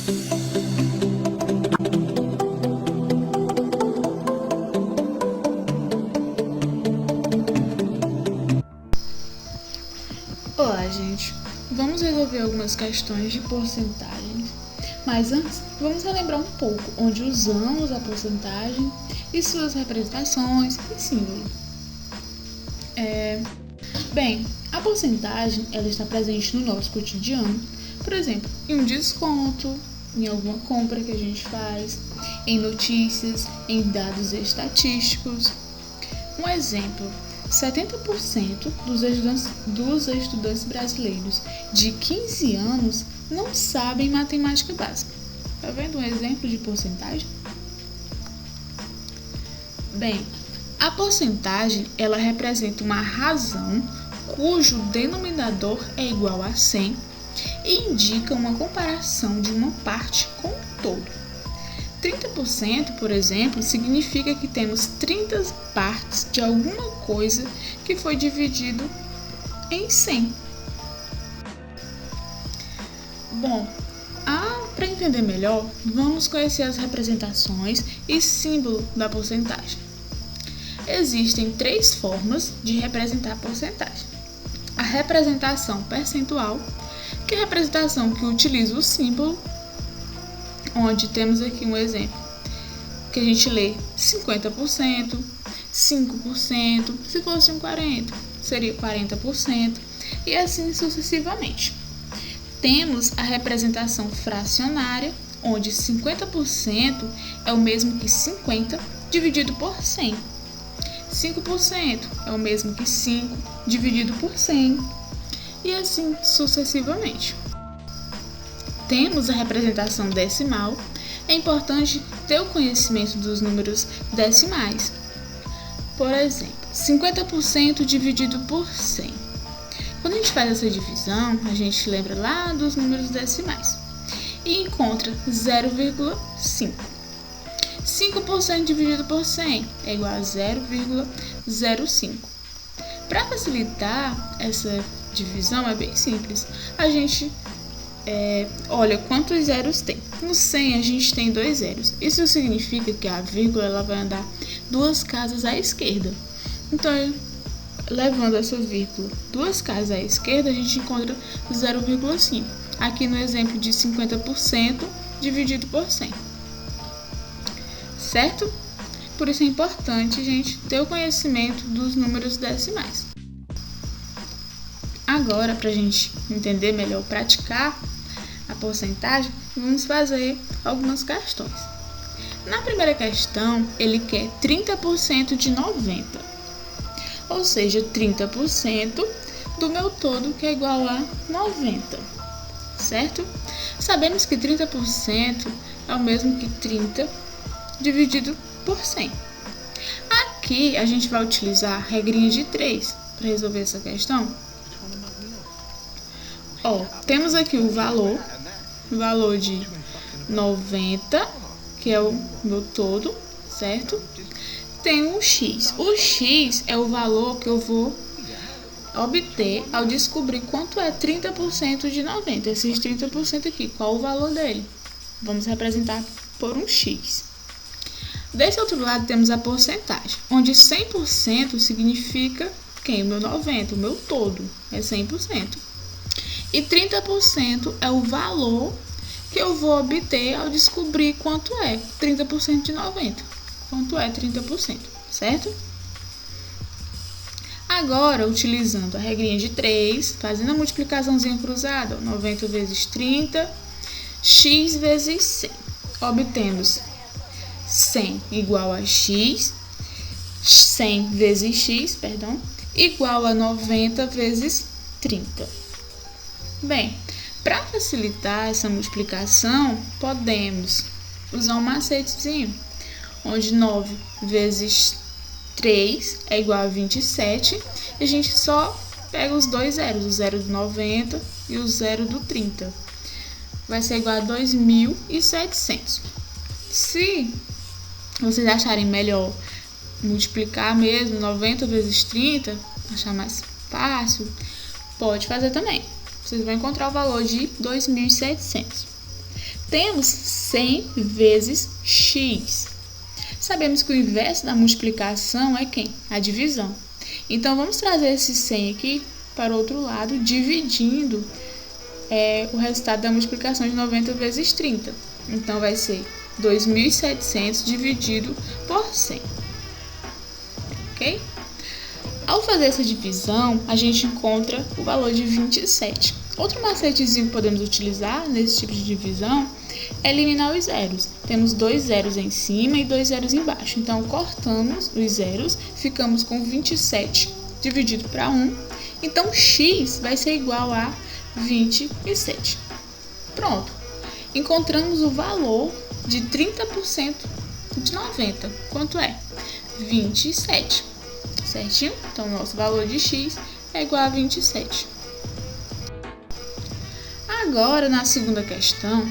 Olá, gente! Vamos resolver algumas questões de porcentagens, mas antes vamos relembrar um pouco onde usamos a porcentagem e suas representações e símbolos. Bem, a porcentagem ela está presente no nosso cotidiano, por exemplo, em um desconto, em alguma compra que a gente faz, em notícias, em dados estatísticos. Um exemplo: 70% dos estudantes brasileiros de 15 anos não sabem matemática básica. Tá vendo um exemplo de porcentagem? Bem, a porcentagem ela representa uma razão cujo denominador é igual a 100 e indica uma comparação de uma parte com o todo. 30%, por exemplo, significa que temos 30 partes de alguma coisa que foi dividido em 100. Bom, para entender melhor, vamos conhecer as representações e símbolo da porcentagem. Existem 3 formas de representar a porcentagem. A representação percentual, que é a representação que utiliza o símbolo, onde temos aqui um exemplo, que a gente lê 50%, 5%, se fosse um 40%, seria 40%, e assim sucessivamente. Temos a representação fracionária, onde 50% é o mesmo que 50 dividido por 100. 5% é o mesmo que 5 dividido por 100, e assim sucessivamente. Temos a representação decimal. É importante ter o conhecimento dos números decimais. Por exemplo, 50% dividido por 100. Quando a gente faz essa divisão, a gente lembra lá dos números decimais e encontra 0,5. 5% dividido por 100 é igual a 0,05. Para facilitar essa divisão é bem simples. A gente olha quantos zeros tem. No 100 a gente tem 2 zeros. Isso significa que a vírgula ela vai andar 2 casas à esquerda. Então, levando essa vírgula 2 casas à esquerda, a gente encontra 0,5. Aqui no exemplo de 50% dividido por 100. Certo? Por isso é importante, gente, ter o conhecimento dos números decimais. Agora, para a gente entender melhor, praticar a porcentagem, vamos fazer algumas questões. Na primeira questão, ele quer 30% de 90, ou seja, 30% do meu todo, que é igual a 90, certo? Sabemos que 30% é o mesmo que 30 dividido por 100. Aqui, a gente vai utilizar a regrinha de 3 para resolver essa questão. Temos aqui o valor de 90, que é o meu todo, certo? Tem o x. O x é o valor que eu vou obter ao descobrir quanto é 30% de 90. Esses 30% aqui, qual o valor dele? Vamos representar por um x. Desse outro lado temos a porcentagem, onde 100% significa quem? O meu 90, o meu todo, é 100%. E 30% é o valor que eu vou obter ao descobrir quanto é 30% de 90. Quanto é 30%, certo? Agora, utilizando a regrinha de 3, fazendo a multiplicaçãozinha cruzada, 90 vezes 30, x vezes 100. Obtemos 100 igual a x, 100 vezes x, igual a 90 vezes 30. Bem, para facilitar essa multiplicação, podemos usar um macetezinho, onde 9 vezes 3 é igual a 27, e a gente só pega os dois zeros, o zero do 90 e o zero do 30. Vai ser igual a 2.700. Se vocês acharem melhor multiplicar mesmo 90 vezes 30, achar mais fácil, pode fazer também. Vocês vão encontrar o valor de 2.700. Temos 100 vezes x. Sabemos que o inverso da multiplicação é quem? A divisão. Então, vamos trazer esse 100 aqui para o outro lado, dividindo o resultado da multiplicação de 90 vezes 30. Então, vai ser 2.700 dividido por 100. Ok? Ao fazer essa divisão, a gente encontra o valor de 27. Outro macetezinho que podemos utilizar nesse tipo de divisão é eliminar os zeros. Temos 2 zeros em cima e 2 zeros embaixo. Então, cortamos os zeros, ficamos com 27 dividido para 1. Então, x vai ser igual a 27. Pronto. Encontramos o valor de 30% de 90. Quanto é? 27. Certinho? Então, nosso valor de x é igual a 27. Agora, na segunda questão,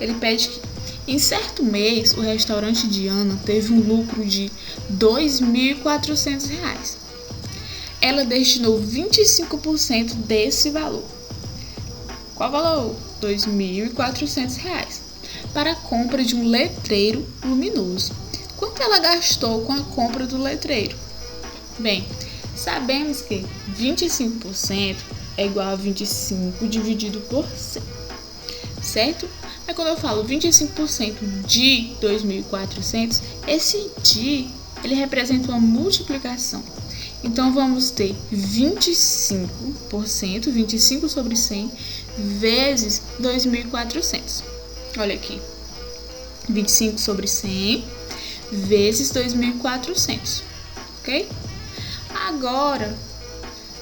ele pede que, em certo mês, o restaurante de Ana teve um lucro de R$ 2.400. Ela destinou 25% desse valor. Qual valor? R$ 2.400 para a compra de um letreiro luminoso. Quanto ela gastou com a compra do letreiro? Bem, sabemos que 25% é igual a 25 dividido por 100, certo? Aí quando eu falo 25% de 2.400, esse de, ele representa uma multiplicação. Então, vamos ter 25%, 25 sobre 100, vezes 2.400. Olha aqui, 25 sobre 100, vezes 2.400, ok? Agora,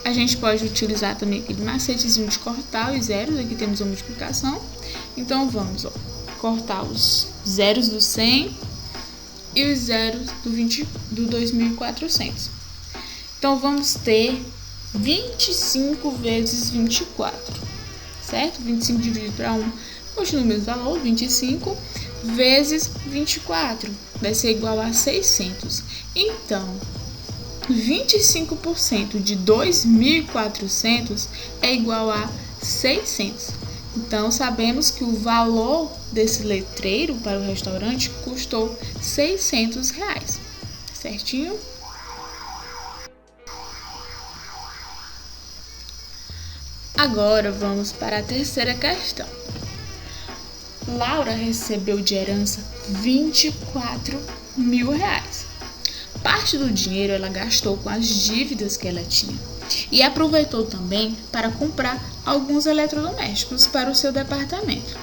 a gente pode utilizar também aquele macetezinho de cortar os zeros. Aqui temos a multiplicação. Então, vamos cortar os zeros do 100 e os zeros do 2.400. Então, vamos ter 25 vezes 24, certo? 25 dividido para 1, continua o mesmo valor, 25 vezes 24, vai ser igual a 600. Então, 25% de 2.400 é igual a 600. Então, sabemos que o valor desse letreiro para o restaurante custou R$ 600, certinho? Agora, vamos para a terceira questão. Laura recebeu de herança R$ 24.000. Parte do dinheiro ela gastou com as dívidas que ela tinha e aproveitou também para comprar alguns eletrodomésticos para o seu departamento.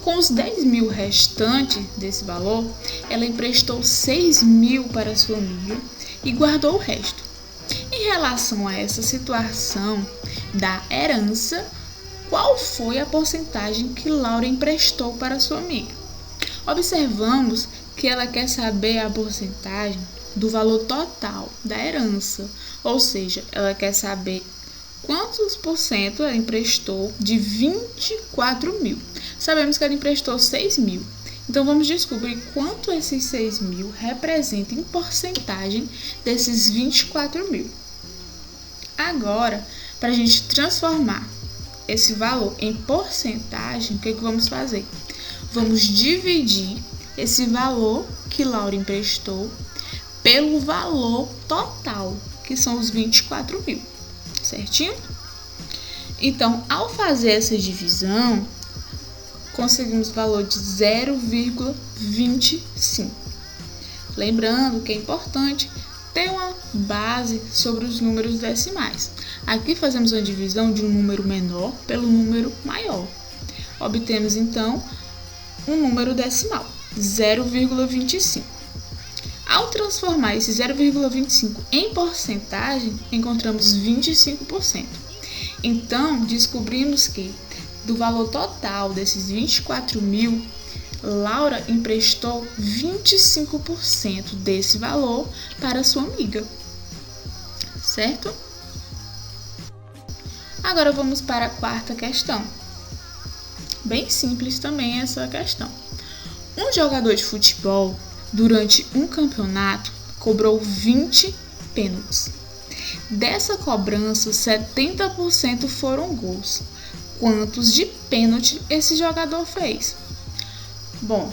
Com os 10.000 restantes desse valor, ela emprestou 6.000 para sua amiga e guardou o resto. Em relação a essa situação da herança, qual foi a porcentagem que Laura emprestou para sua amiga? Observamos que ela quer saber a porcentagem do valor total da herança, ou seja, ela quer saber quantos por cento ela emprestou de 24.000. Sabemos que ela emprestou 6.000, então vamos descobrir quanto esses 6.000 representam em porcentagem desses 24.000. Agora, para a gente transformar esse valor em porcentagem, o que vamos fazer? Vamos dividir esse valor que Laura emprestou pelo valor total, que são os 24.000, certinho? Então, ao fazer essa divisão, conseguimos o valor de 0,25. Lembrando que é importante ter uma base sobre os números decimais. Aqui fazemos a divisão de um número menor pelo número maior. Obtemos, então, um número decimal, 0,25. Ao transformar esse 0,25 em porcentagem, encontramos 25%. Então, descobrimos que, do valor total desses 24.000, Laura emprestou 25% desse valor para sua amiga, certo? Agora vamos para a quarta questão. Bem simples também essa questão. Um jogador de futebol, durante um campeonato, cobrou 20 pênaltis. Dessa cobrança, 70% foram gols. quantos de pênalti esse jogador fez. Bom,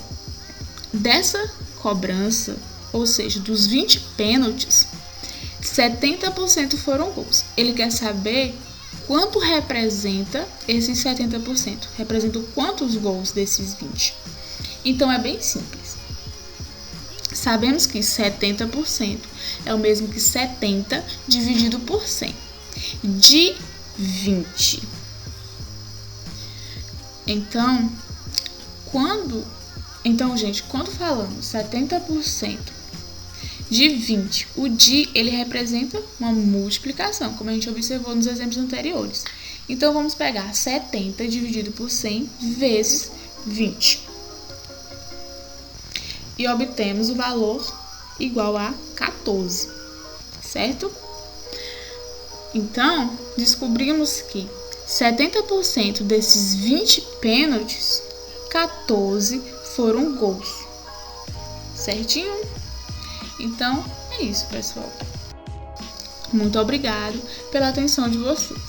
dessa cobrança, ou seja, dos 20 pênaltis, 70% foram gols. Ele quer saber quanto representa esses 70%. Representa quantos gols desses 20? Então é bem simples. Sabemos que 70% é o mesmo que 70 dividido por 100. De 20. Então, gente, quando falamos 70% de 20, o de ele representa uma multiplicação, como a gente observou nos exemplos anteriores. Então, vamos pegar 70 dividido por 100 vezes 20. E obtemos o valor igual a 14, certo? Então, descobrimos que 70% desses 20 pênaltis, 14 foram gols. Certinho? Então, é isso, pessoal. Muito obrigado pela atenção de vocês.